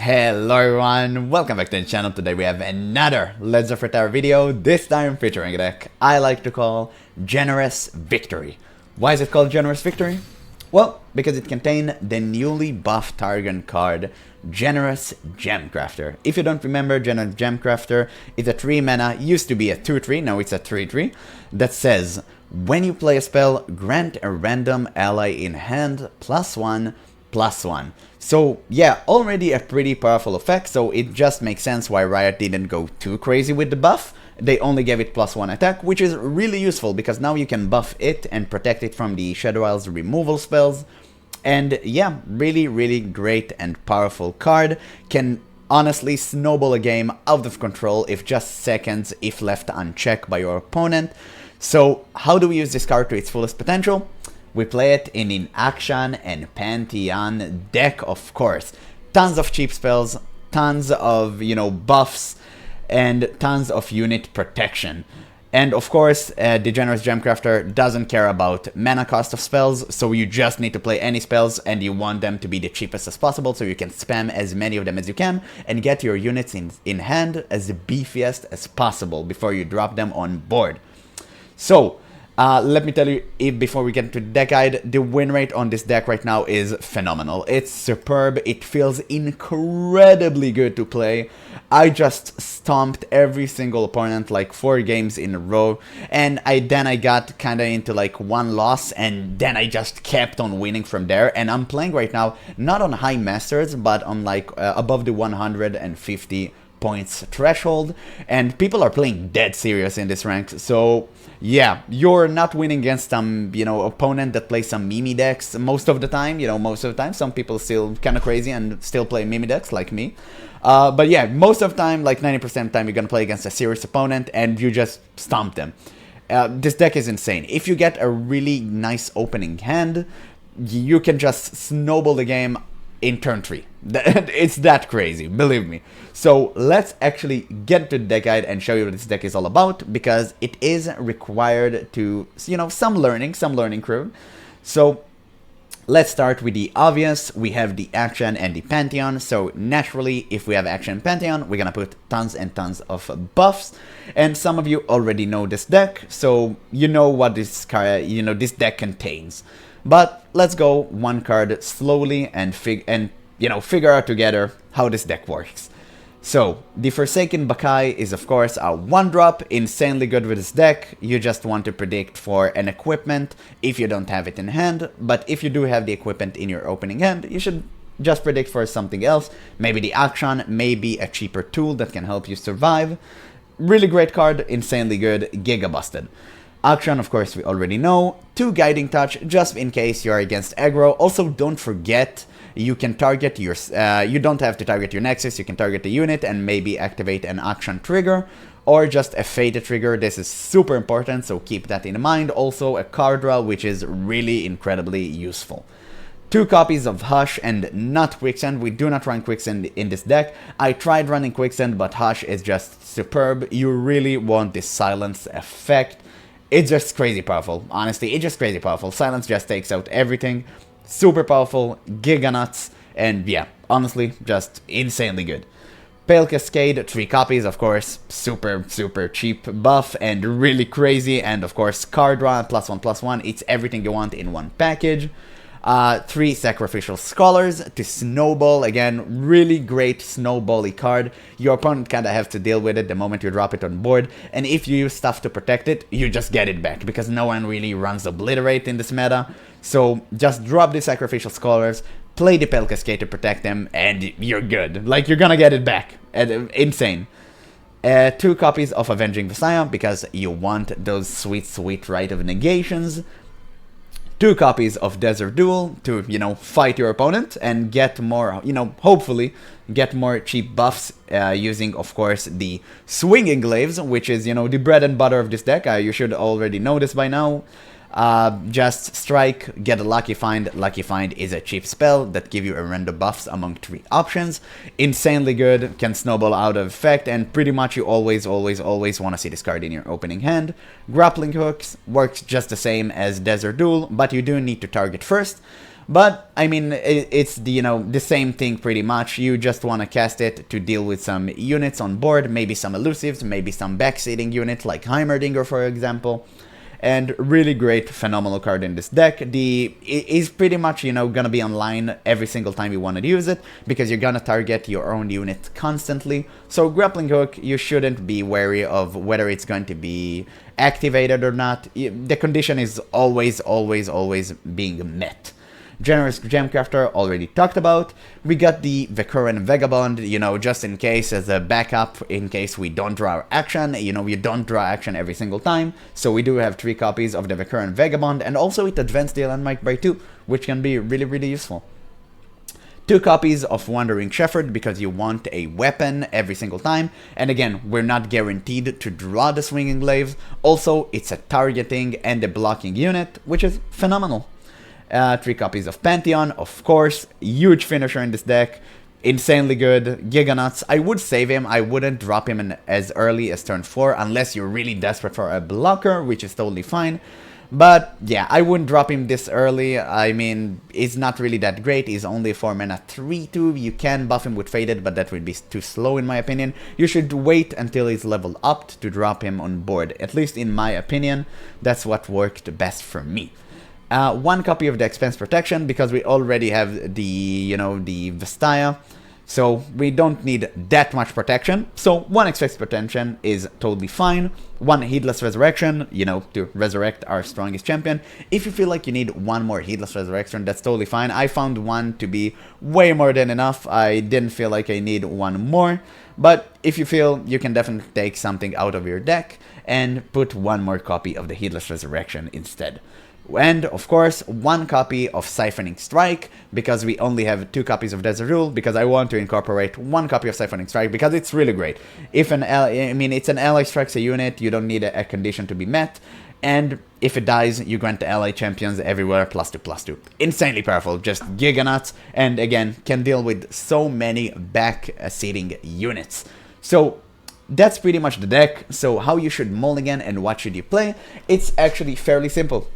Hello everyone, welcome back to the channel. Today we have another Legends of Runeterra video, this time featuring a deck I like to call Generous Victory. Why is it called Generous Victory? Well, because it contains the newly buffed target card, Generous Gemcrafter. If you don't remember, Generous Gemcrafter is a 3 mana, used to be a 2-3, now it's a 3-3, that says, when you play a spell, grant a random ally in hand +1/+1. So yeah, already a pretty powerful effect, so it just makes sense why Riot didn't go too crazy with the buff. They only gave it +1 attack, which is really useful because now you can buff it and protect it from the Shadow Isle's removal spells. And yeah, really great and powerful card. Can honestly snowball a game out of control if just seconds if left unchecked by your opponent. So how do we use this card to its fullest potential? We play it in an Action and Pantheon deck, of course. Tons of cheap spells, tons of, buffs, and tons of unit protection. And of course, the Generous Gemcrafter doesn't care about mana cost of spells, so you just need to play any spells and you want them to be the cheapest as possible, so you can spam as many of them as you can and get your units in hand as the beefiest as possible before you drop them on board. So, let me tell you, before we get into the deck guide, the win rate on this deck right now is phenomenal. It's superb, it feels incredibly good to play. I just stomped every single opponent like 4 games in a row, and then I got kinda into like 1 loss, and then I just kept on winning from there. And I'm playing right now, not on high masters, but on like above the 150 points threshold, and people are playing dead serious in this rank. So yeah, you're not winning against some opponent that plays some meme decks most of the time. Some people still kind of crazy and still play meme decks like me, but yeah, most of the time, like 90% of the time, you're gonna play against a serious opponent and you just stomp them. This deck is insane. If you get a really nice opening hand, you can just snowball the game in turn 3. It's that crazy, believe me. So let's actually get to the deck guide and show you what this deck is all about, because it is required to, some learning curve. So let's start with the obvious. We have the Action and the Pantheon. So naturally, if we have Action and Pantheon, we're gonna put tons and tons of buffs. And some of you already know this deck, so you know what this card, this deck contains. But let's go one card slowly and figure out together how this deck works. So the Forsaken Bakai is of course a 1-drop, insanely good with this deck. You just want to predict for an equipment if you don't have it in hand, but if you do have the equipment in your opening hand, you should just predict for something else. Maybe the Action, maybe a cheaper tool that can help you survive. Really great card, insanely good, giga busted. Action, of course, we already know. 2 Guiding Touch, just in case you're against aggro. Also, don't forget, you can target your, you don't have to target your Nexus, you can target the unit and maybe activate an Action trigger, or just a Fate trigger. This is super important, so keep that in mind. Also, a card draw, which is really incredibly useful. 2 copies of Hush and not Quicksand. We do not run Quicksand in this deck. I tried running Quicksand, but Hush is just superb. You really want this silence effect. It's just crazy powerful, honestly, it's just crazy powerful. Silence just takes out everything. Super powerful, giga nuts, and yeah, honestly, just insanely good. Pale Cascade, 3 copies, of course, super cheap buff and really crazy, and of course, card draw, +1/+1, it's everything you want in one package. 3 Sacrificial Scholars to snowball, again, really great snowbally card. Your opponent kinda has to deal with it the moment you drop it on board, and if you use stuff to protect it, you just get it back, because no one really runs Obliterate in this meta. So just drop the Sacrificial Scholars, play the Pale Cascade to protect them, and you're good. Like, you're gonna get it back. Insane. 2 copies of Avenging Messiah, because you want those sweet Rite of Negations. 2 copies of Desert Duel to, fight your opponent and get more, hopefully get more cheap buffs using, of course, the Swinging Glaives, which is, the bread and butter of this deck. You should already know this by now. Just strike, get a Lucky Find. Lucky Find is a cheap spell that give you a random buffs among 3 options. Insanely good, can snowball out of effect, and pretty much you always want to see this card in your opening hand. Grappling Hooks works just the same as Desert Duel, but you do need to target first. But, I mean, it's the, the same thing pretty much. You just want to cast it to deal with some units on board, maybe some elusives, maybe some backseating units like Heimerdinger, for example. And really great, phenomenal card in this deck. It is pretty much, gonna be online every single time you want to use it, because you're gonna target your own unit constantly. So Grappling Hook, you shouldn't be wary of whether it's going to be activated or not. The condition is always being met. Generous Gemcrafter, already talked about. We got the Vekuran Vagabond, just in case, as a backup, in case we don't draw our action. You don't draw action every single time, so we do have 3 copies of the Vekuran Vagabond, and also it advanced the landmark by 2, which can be really useful. 2 copies of Wandering Shepherd, because you want a weapon every single time, and again, we're not guaranteed to draw the Swinging Glaives. Also, it's a targeting and a blocking unit, which is phenomenal. 3 copies of Pantheon, of course, huge finisher in this deck, insanely good. Giganuts, I would save him, I wouldn't drop him in as early as turn 4, unless you're really desperate for a blocker, which is totally fine. But yeah, I wouldn't drop him this early. I mean, he's not really that great, he's only 4 mana 3/2, you can buff him with Faded, but that would be too slow in my opinion. You should wait until he's leveled up to drop him on board, at least in my opinion, that's what worked best for me. 1 copy of the Expense Protection, because we already have the, the Vestaya, so we don't need that much protection. So 1 Expense Protection is totally fine. 1 Heedless Resurrection, to resurrect our strongest champion. If you feel like you need 1 more Heedless Resurrection, that's totally fine. I found 1 to be way more than enough. I didn't feel like I need 1 more. But if you feel, you can definitely take something out of your deck and put 1 more copy of the Heedless Resurrection instead. And, of course, 1 copy of Siphoning Strike, because we only have 2 copies of Desert Rule, because I want to incorporate 1 copy of Siphoning Strike, because it's really great. If it's an ally strikes a unit, you don't need a condition to be met, and if it dies, you grant the ally champions everywhere +2/+2. Insanely powerful, just giganuts, and again, can deal with so many back-seating units. So, that's pretty much the deck. So how you should mulligan and what should you play? It's actually fairly simple.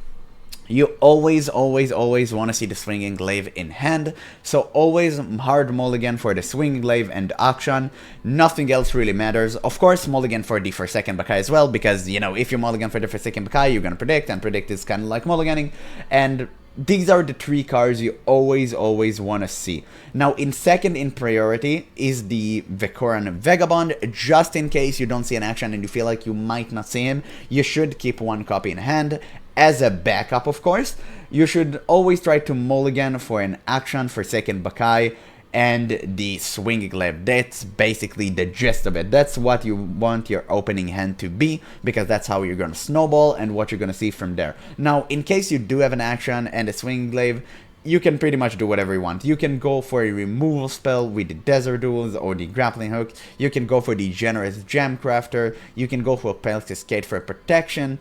You always want to see the Swinging Glaive in hand, so always hard mulligan for the Swinging Glaive and Akshan. Nothing else really matters. Of course, mulligan for the Forsaken Bakai as well, because, if you mulligan for the Forsaken Bakai, you're gonna predict, and predict is kind of like mulliganing, and these are the 3 cards you always want to see. Now, in second in priority is the Vekuran Vagabond. Just in case you don't see an action and you feel like you might not see him, you should keep 1 copy in hand. As a backup, of course, you should always try to mulligan for an action for Forsaken Bakai and the Swinging Glaive. That's basically the gist of it. That's what you want your opening hand to be, because that's how you're going to snowball and what you're going to see from there. Now, in case you do have an action and a Swinging Glaive, you can pretty much do whatever you want. You can go for a removal spell with the Desert Duels or the Grappling Hook. You can go for the Generous Gemcrafter. You can go for Pale Cascade for protection.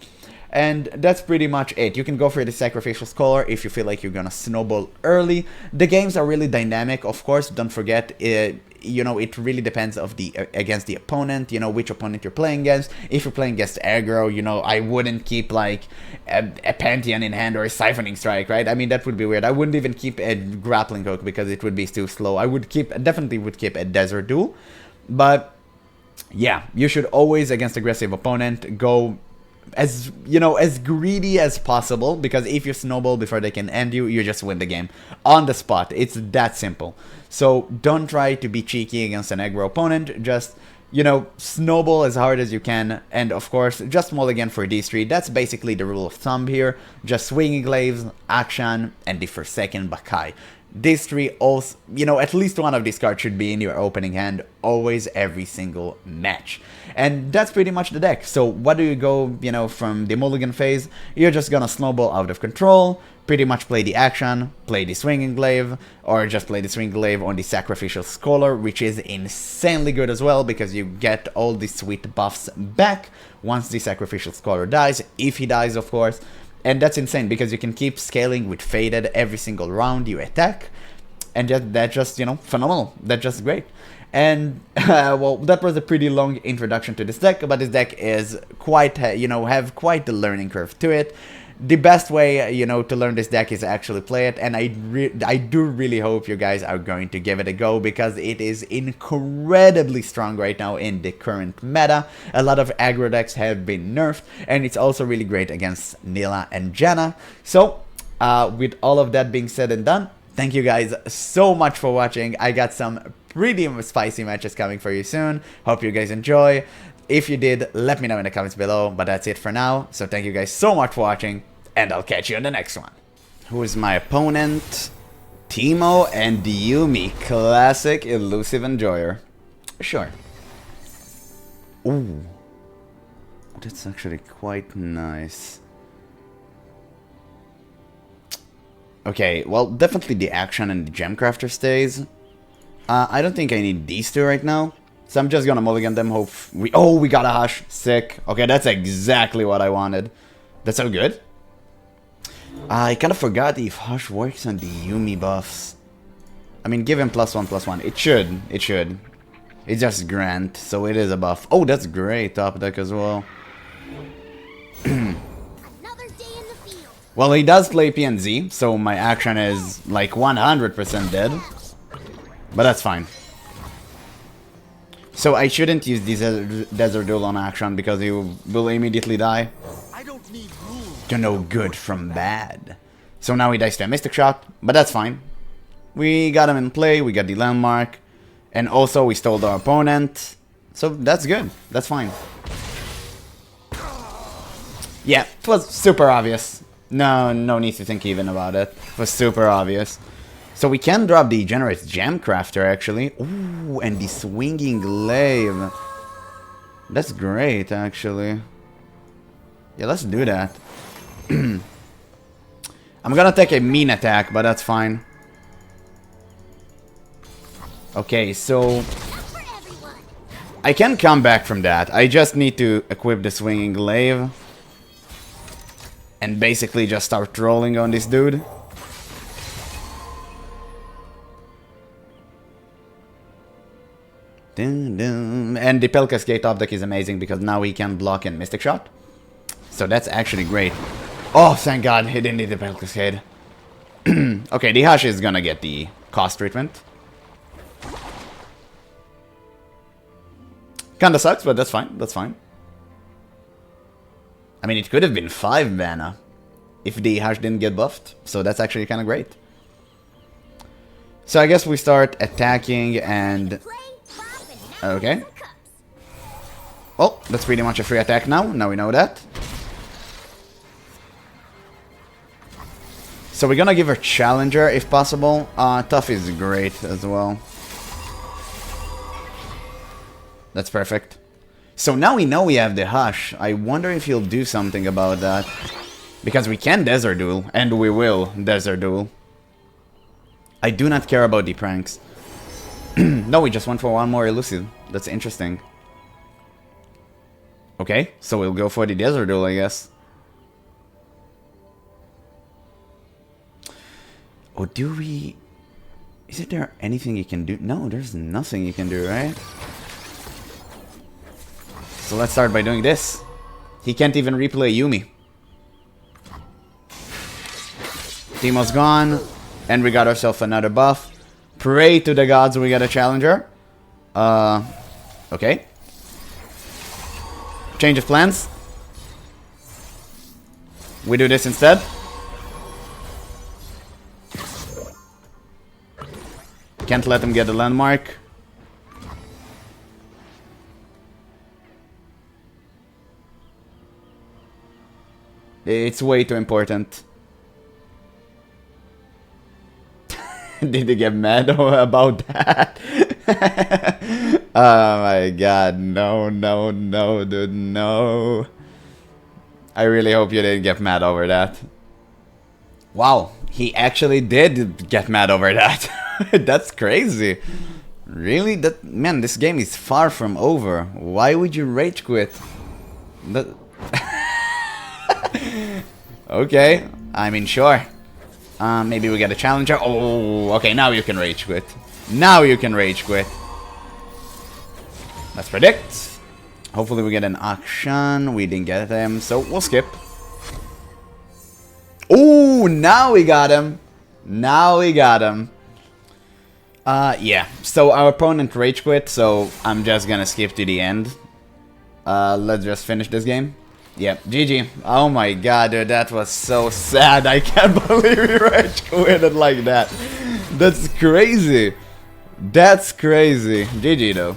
And that's pretty much it. You can go for the Sacrificial Scholar if you feel like you're gonna snowball early. The games are really dynamic, of course. Don't forget, it really depends against the opponent, which opponent you're playing against. If you're playing against aggro, I wouldn't keep like a Pantheon in hand or a Siphoning Strike, right? I mean, that would be weird. I wouldn't even keep a Grappling Hook because it would be too slow. I would definitely would keep a Desert Duel. But yeah, you should always, against aggressive opponent, go as greedy as possible, because if you snowball before they can end you, you just win the game on the spot. It's that simple. So don't try to be cheeky against an aggro opponent. Just, snowball as hard as you can, and of course, just mulligan for these 3. That's basically the rule of thumb here. Just Swinging Glaives, Akshan, and the Forsaken Bakai. These 3 also, at least 1 of these cards should be in your opening hand, always, every single match. And that's pretty much the deck. So what do you go, from the mulligan phase? You're just gonna snowball out of control, pretty much play the action, play the Swinging Glaive, or just play the Swinging Glaive on the Sacrificial Scholar, which is insanely good as well, because you get all the sweet buffs back once the Sacrificial Scholar dies, if he dies, of course. And that's insane, because you can keep scaling with Faded every single round you attack. And that's just, phenomenal. That's just great. And, well, that was a pretty long introduction to this deck, but this deck is quite, have quite the learning curve to it. the best way, you know, to learn this deck is to actually play it, and I do really hope you guys are going to give it a go, because it is incredibly strong right now in the current meta. A lot of aggro decks have been nerfed, and it's also really great against Nidalee and Janna. So, with all of that being said and done, thank you guys so much for watching. I got some pretty spicy matches coming for you soon. Hope you guys enjoy. If you did, let me know in the comments below. But that's it for now. So thank you guys so much for watching, and I'll catch you in the next one. Who is my opponent? Teemo and Yuumi. Classic Elusive Enjoyer. Sure. Ooh. That's actually quite nice. Okay, well, definitely the action and the Gemcrafter stays. I don't think I need these two right now. So I'm just gonna mulligan them, hope we got a Ashe. Sick. Okay, that's exactly what I wanted. That's so good. I kind of forgot if Ashe works on the Yuumi buffs. I mean, give him +1/+1. It should. It should. It's just Grant, so it is a buff. Oh, that's great. Top deck as well. Well, he does play PNZ, so my action is like 100% dead. But that's fine. So I shouldn't use this Desert Duel on action because he will immediately die. I don't need rules. To know good from bad. So now he dies to a Mystic Shot, but that's fine. We got him in play, we got the landmark, and also we stole our opponent. So that's good, that's fine. Yeah, it was super obvious. No need to think even about it. It was super obvious. So we can drop the generous Gemcrafter actually. Ooh, and the Swinging Glaive. That's great actually. Yeah, let's do that. I'm gonna take a mean attack, but that's fine. Okay, so I can come back from that. I just need to equip the Swinging Glaive and basically just start trolling on this dude. And the Pel Cascade top deck is amazing because now he can block in Mystic Shot. So that's actually great. Oh, thank God, he didn't need the Pel Cascade. Okay, the Ashe is gonna get the cost treatment. Kinda sucks, but that's fine, that's fine. I mean, it could have been 5 mana if the Ashe didn't get buffed. So that's actually kinda great. So I guess we start attacking and... Okay. Well, that's pretty much a free attack now. Now we know that. So we're gonna give her Challenger if possible. Tough is great as well. That's perfect. So now we know we have the Ashe. I wonder if he'll do something about that. Because we can Desert Duel, and we will Desert Duel. I do not care about the pranks. No, we just went for one more Elusive. That's interesting. Okay, so we'll go for the Desert Duel, I guess. Or do we... Is there anything you can do? No, there's nothing you can do, right? So let's start by doing this. He can't even replay Yuumi. Teemo's gone. And we got ourselves another buff. Pray to the gods we got a Challenger. Okay. Change of plans. We do this instead. Can't let him get the landmark. It's way too important. Did he get mad about that? Oh my god, no, dude, no. I really hope you didn't get mad over that. Wow, he actually did get mad over that. That's crazy. Really? Man, this game is far from over. Why would you rage quit? Okay, I mean, sure. Maybe we get a Challenger. Oh, okay, now you can rage quit. Now you can rage quit. Let's predict. Hopefully we get an auction. We didn't get him, so we'll skip. Ooh, now we got him. Now we got him. Yeah. So our opponent rage quit, so I'm just gonna skip to the end. Let's just finish this game. Yep, GG. Oh my god, dude, that was so sad. I can't believe he rage quitted like that. That's crazy. That's crazy. GG though.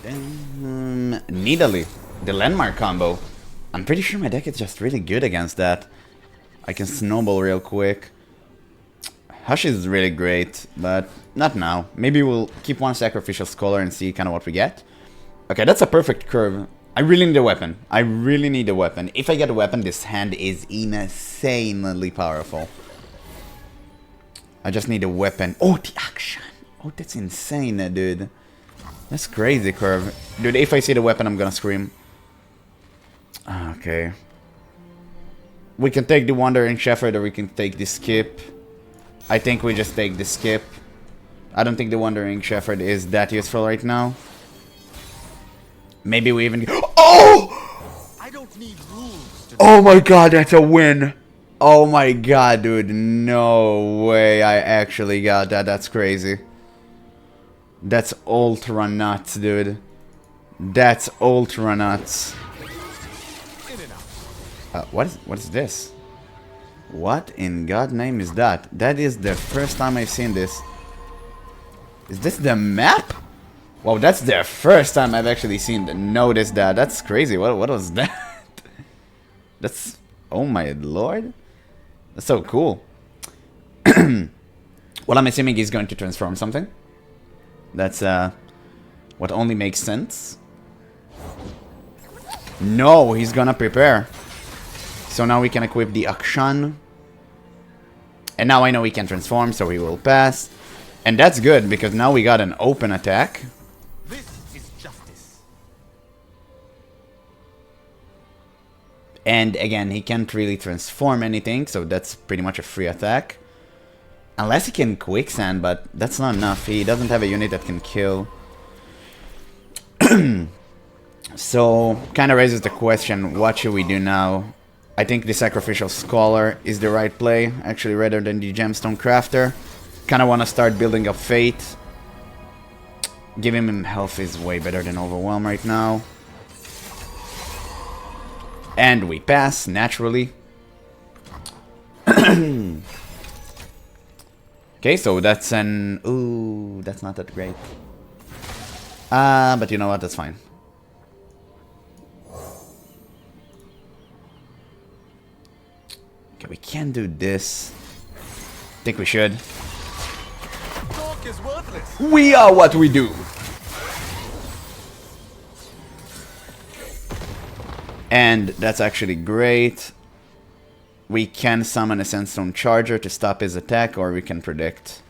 Nidalee, the landmark combo. I'm pretty sure my deck is just really good against that. I can snowball real quick. Ashe is really great, but not now. Maybe we'll keep one Sacrificial Scholar and see kind of what we get. Okay, that's a perfect curve. I really need a weapon. I really need a weapon. If I get a weapon, this hand is insanely powerful. I just need a weapon. Oh, the action. Oh, that's insane, dude. That's crazy curve. Dude, if I see the weapon, I'm gonna scream. Okay. We can take the Wandering Shepherd or we can take the skip. I think we just take the skip. I don't think the Wandering Shepherd is that useful right now. Maybe we even... Oh! I don't need rules to... Oh my god, that's a win. Oh my god, dude. No way I actually got that. That's crazy. That's ultra nuts, dude. That's ultra nuts. What is this? What in God's name is that? That is the first time I've seen this. Is this the map? Wow, that's the first time I've actually noticed that. That's crazy. What was that? That's... Oh my lord. That's so cool. Well, I'm assuming he's going to transform something. That's what only makes sense. No, he's gonna prepare. So now we can equip the Akshan. And now I know he can transform, so he will pass. And that's good, because now we got an open attack. This is justice. And again, he can't really transform anything, so that's pretty much a free attack. Unless he can quicksand, but that's not enough. He doesn't have a unit that can kill. So, kind of raises the question, what should we do now? I think the Sacrificial Scholar is the right play, actually, rather than the Gemstone Crafter. Kind of want to start building up Fate. Giving him health is way better than Overwhelm right now. And we pass, naturally. Okay, so that's an... Ooh, that's not that great. But you know what, that's fine. Okay, we can do this. Think we should. Talk is worthless. We are what we do. And that's actually great. We can summon a Sandstone Charger to stop his attack, or we can predict.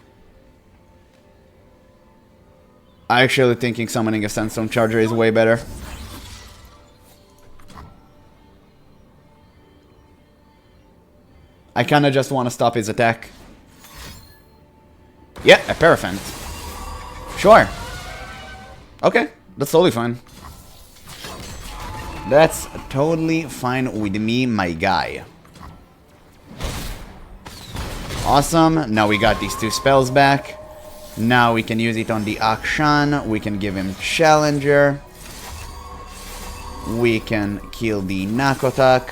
I'm actually thinking summoning a Sandstone Charger is way better. I kinda just want to stop his attack. Yeah, a Paraffin. Sure. Okay, that's totally fine. That's totally fine with me, my guy. Awesome. Now we got these two spells back. Now we can use it on the Akshan. We can give him Challenger. We can kill the Nakotak.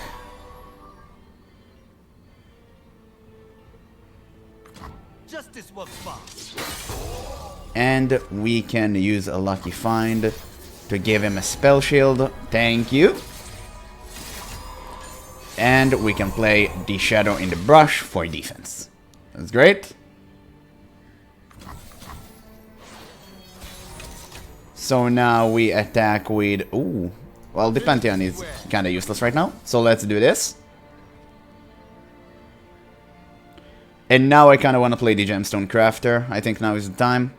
Justice works fast. And we can use a Lucky Find to give him a Spell Shield. Thank you. And we can play the Shadow in the Brush for defense. That's great. So now we attack with... Ooh. Well, the Pantheon is kind of useless right now. So let's do this. And now I kind of want to play the Gemstone Crafter. I think now is the time.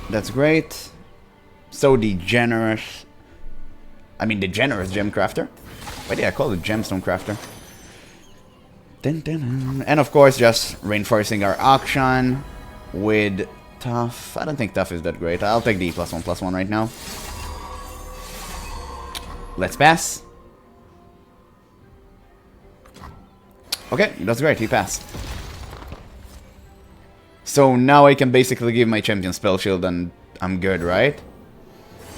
That's great. So the generous... I mean the generous Gemcrafter. Why did I call it Gemstone Crafter? Dun, dun, dun. And of course just reinforcing our Akshan with tough. I don't think tough is that great. I'll take the +1/+1 right now. Let's pass. Okay, that's great. He passed. So now I can basically give my champion spell shield and I'm good, right?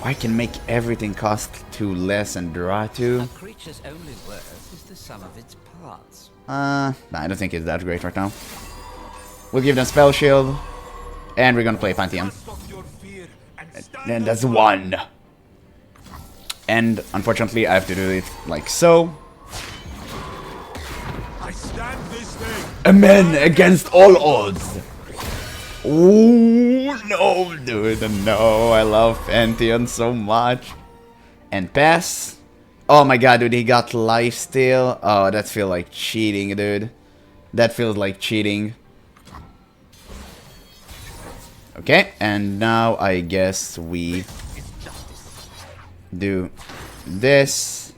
I can make everything cost 2 less and draw 2. A creature's only worth is the sum of its parts. Nah, I don't think it's that great right now. We'll give them spell shield. And we're gonna play Pantheon. And that's 1. And unfortunately I have to do it like so. I stand this thing. Amen against all odds. Ooh, no, dude, no. I love Pantheon so much. And pass. Oh my god, dude, he got lifesteal. Oh, that feels like cheating, dude. That feels like cheating. Okay, and now I guess we do this.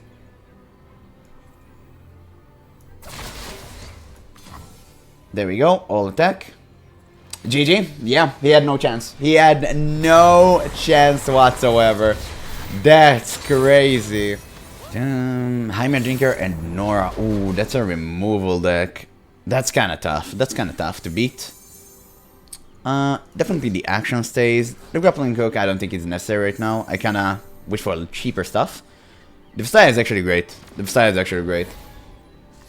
There we go, all attack. GG. Yeah, he had no chance. He had no chance whatsoever. That's crazy. Heimerdinger and Norra. Ooh, that's a removal deck. That's kind of tough. That's kind of tough to beat. Definitely the action stays. The grappling hook I don't think is necessary right now. I kind of wish for cheaper stuff. The Vastaya is actually great. The Vastaya is actually great.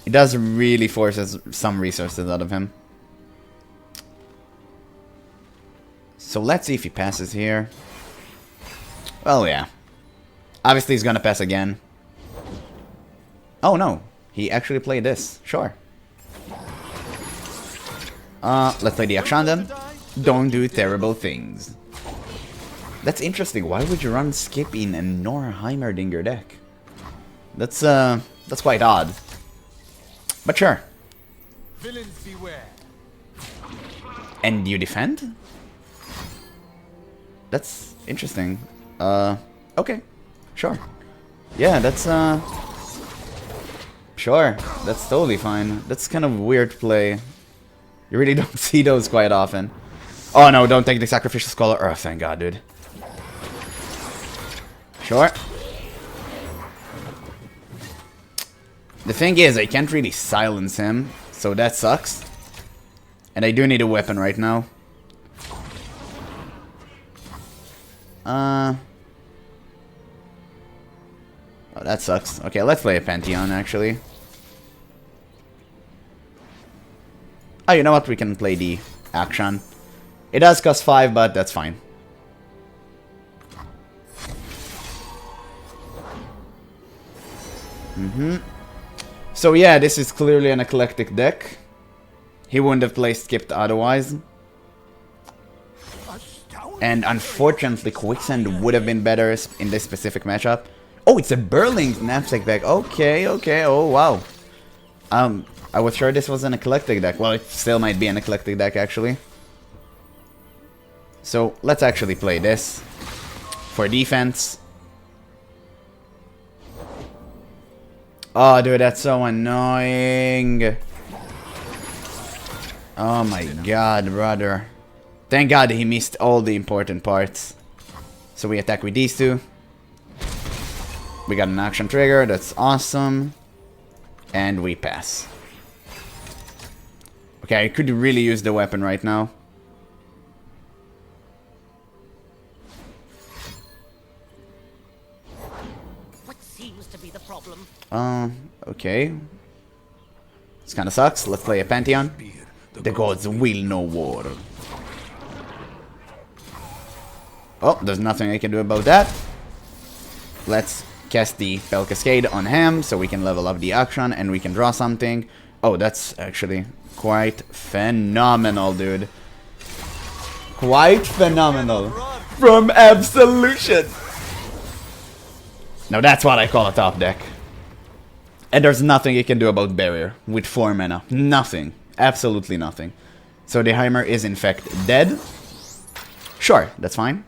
It does really force some resources out of him. So let's see if he passes here. Well, yeah. Obviously he's gonna pass again. Oh no, he actually played this. Sure. Let's play the action then. Don't do terrible things. That's interesting. Why would you run skip in a Norra Heimerdinger deck? That's quite odd. But sure. Villains beware. And you defend? That's interesting. Okay. Sure. Yeah, that's sure. That's totally fine. That's kind of weird play. You really don't see those quite often. Oh no, don't take the Sacrificial Scholar. Oh, thank god, dude. Sure. The thing is, I can't really silence him, so that sucks. And I do need a weapon right now. Oh, that sucks. Okay, let's play a Pantheon, actually. Oh, you know what? We can play the action. It does cost 5, but that's fine. So yeah, this is clearly an eclectic deck. He wouldn't have played skipped otherwise. And unfortunately, Quicksand would have been better in this specific matchup. Oh, it's a Burling knapsack deck. Okay, okay. Oh, wow. I was sure this was an eclectic deck. Well, it still might be an eclectic deck, actually. So, let's actually play this. For defense. Oh, dude, that's so annoying. Oh my god, brother. Thank god he missed all the important parts. So we attack with these two. We got an action trigger, that's awesome. And we pass. Okay, I could really use the weapon right now. What seems to be the problem? Okay. This kinda sucks. Let's play a Pantheon. The gods will no war. Oh, there's nothing I can do about that. Let's cast the Spell Cascade on him so we can level up the action and we can draw something. Oh, that's actually quite phenomenal, dude. Quite phenomenal. From Absolution. Now that's what I call a top deck. And there's nothing you can do about Barrier with 4 mana. Nothing. Absolutely nothing. So the Heimer is in fact dead. Sure, that's fine.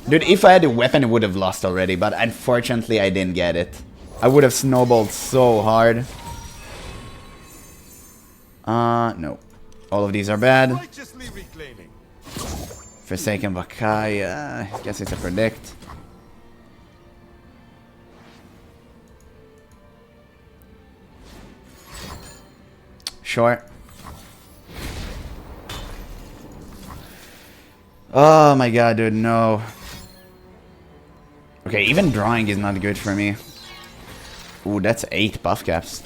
Dude, if I had a weapon, I would have lost already, but unfortunately I didn't get it. I would have snowballed so hard. No. All of these are bad. Righteously reclaiming. Forsaken Bakai, I guess it's a predict. Sure. Oh my god, dude, no. Okay, even drawing is not good for me. Ooh, that's 8 buff caps.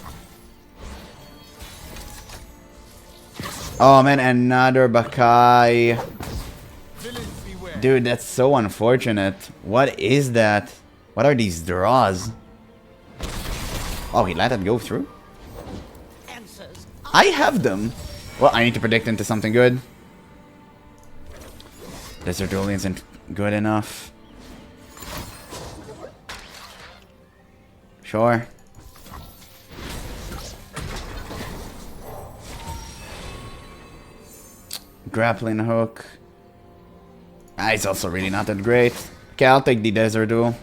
Oh man, another Bakai. Villains beware. Dude, that's so unfortunate. What is that? What are these draws? Oh, he let it go through? Answers. I have them. Well, I need to predict into something good. Desert Dueling isn't good enough. Sure. Grappling hook. Ah, it's also really not that great. Okay, I'll take the Desert Duel.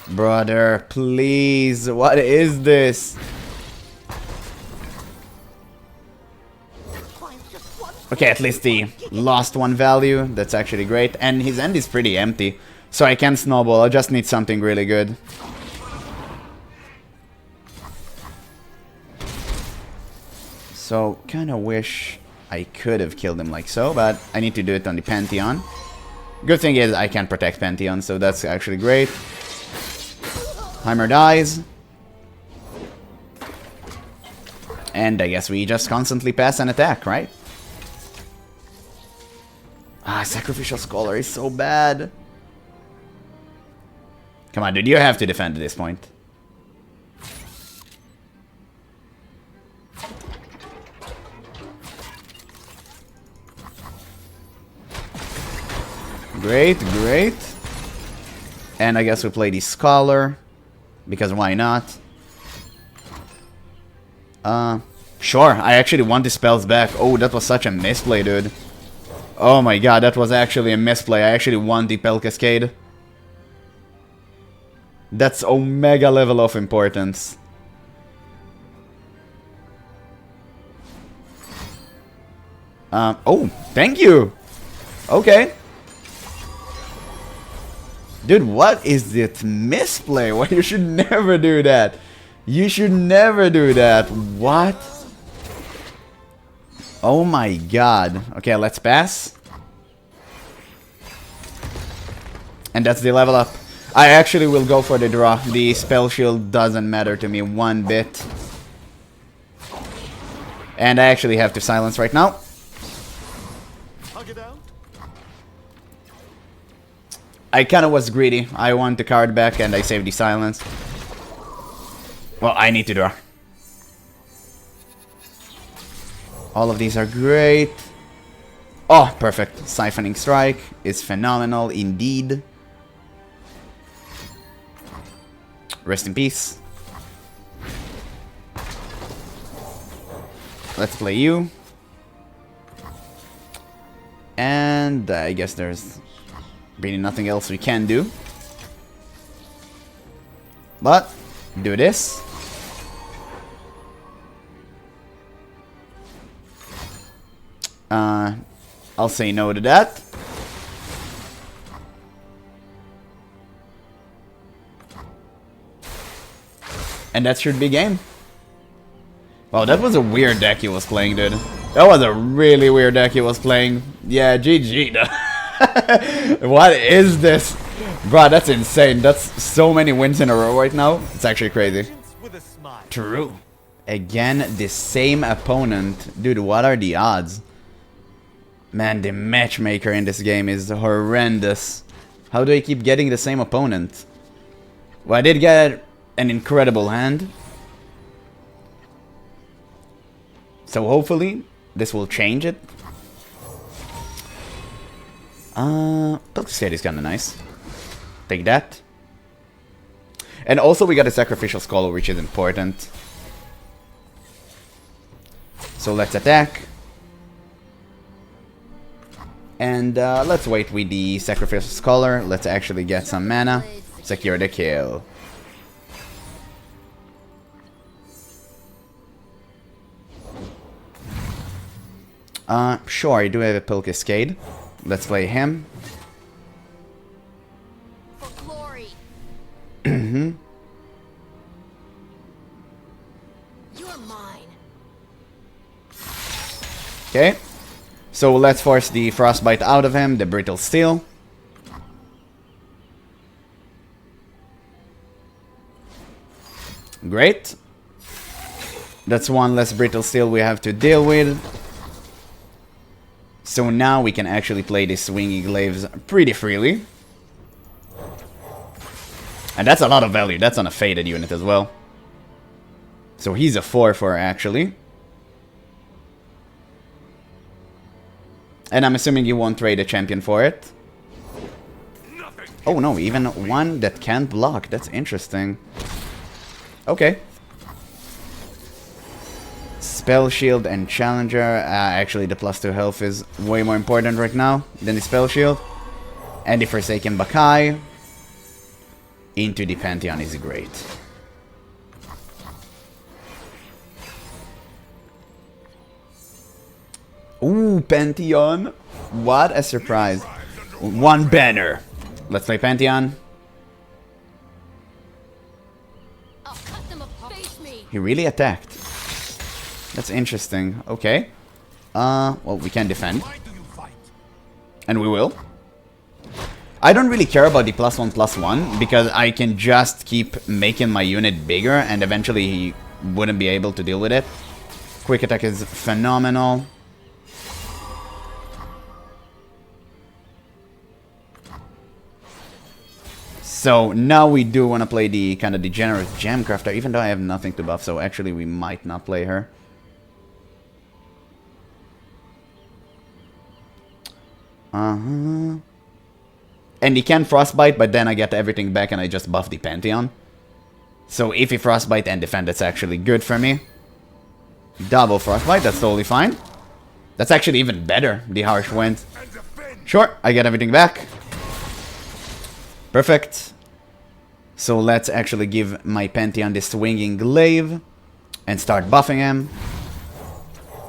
Brother, please. What is this? Okay, at least he lost 1 value. That's actually great. And his end is pretty empty. So I can snowball. I just need something really good. So, kinda wish I could have killed him like so, but I need to do it on the Pantheon. Good thing is I can protect Pantheon, so that's actually great. Heimer dies. And I guess we just constantly pass an attack, right? Ah, Sacrificial Scholar is so bad. Come on, dude, you have to defend at this point. Great, great. And I guess we play the Scholar. Because why not? Sure, I actually want the spells back. Oh, that was such a misplay, dude. Oh my god, that was actually a misplay. I actually want the Pel Cascade. That's Omega level of importance. Oh, thank you! Okay. Dude, what is it? Misplay? Well, you should never do that. You should never do that. What? Oh my god. Okay, let's pass. And that's the level up. I actually will go for the draw. The spell shield doesn't matter to me one bit. And I actually have to silence right now. Hug it out. I kinda was greedy. I want the card back and I saved the silence. Well, I need to draw. All of these are great. Oh, perfect. Siphoning Strike is phenomenal indeed. Rest in peace. Let's play you. And I guess there's really nothing else we can do. But, do this. I'll say no to that. And that should be game. Wow, that was a weird deck he was playing, dude. That was a really weird deck he was playing. Yeah, GG. What is this? Bro, that's insane. That's so many wins in a row right now. It's actually crazy. With a smile. True. Again, the same opponent. Dude, what are the odds? Man, the matchmaker in this game is horrendous. How do I keep getting the same opponent? Well, I did get an incredible hand. So hopefully, this will change it. Pilkstead is kinda nice. Take that. And also we got a Sacrificial Scholar, which is important. So let's attack. And let's wait with the Sacrificial Scholar. Let's actually get some mana. Secure the kill. Sure, I do have a Pill Cascade. Let's play him. For glory. Mm-hmm. You're mine. Okay. So let's force the Frostbite out of him, the Brittle Steel. Great. That's one less Brittle Steel we have to deal with. So now we can actually play the Swinging Glaives pretty freely. And that's a lot of value. That's on a faded unit as well. So he's a 4/4 actually. And I'm assuming you won't trade a champion for it. Oh no, even one that can't block. That's interesting. Okay. Spell Shield and Challenger. Actually, the +2 health is way more important right now than the Spell Shield. And the Forsaken Bakai into the Pantheon is great. Ooh, Pantheon. What a surprise. One banner. Let's play Pantheon. I'll cut them apart. Face me. He really attacked. That's interesting. Okay. Well, we can defend. And we will. I don't really care about the +1/+1 because I can just keep making my unit bigger and eventually he wouldn't be able to deal with it. Quick attack is phenomenal. So now we do want to play the kind of degenerate Gemcrafter, even though I have nothing to buff, so actually we might not play her. And he can Frostbite, but then I get everything back and I just buff the Pantheon. So if he Frostbite and defend, that's actually good for me. Double Frostbite, that's totally fine. That's actually even better, the Harsh Wind. Sure, I get everything back. Perfect. So let's actually give my Pantheon the Swinging Glaive and start buffing him.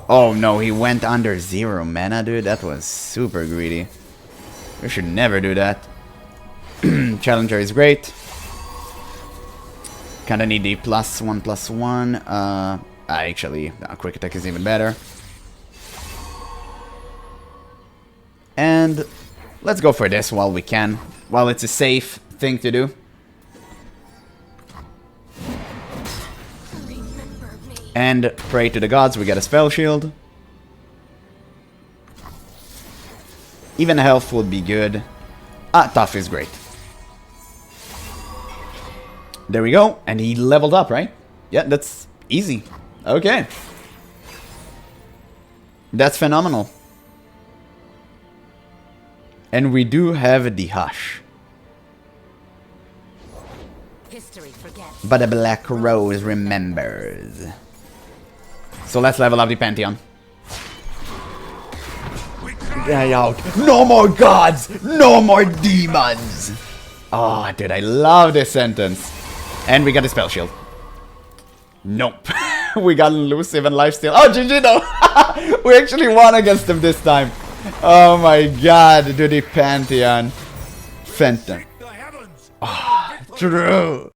Oh no, he went under 0 mana, dude. That was super greedy. We should never do that. Challenger is great. Kinda need the +1/+1. Actually, quick attack is even better. And let's go for this while we can. While it's a safe thing to do. And pray to the gods, we get a Spell Shield. Even health would be good. Tough is great. There we go. And he leveled up, right? Yeah, that's easy. Okay. That's phenomenal. And we do have the Hush. History forgets. But a Black Rose remembers. So let's level up the Pantheon. Get out. No more gods! No more demons! Oh, dude, I love this sentence. And we got the Spell Shield. Nope. We got elusive and lifesteal. Oh, GG though! We actually won against him this time. Oh my god, dude, the Pantheon. Phantom. Oh, true.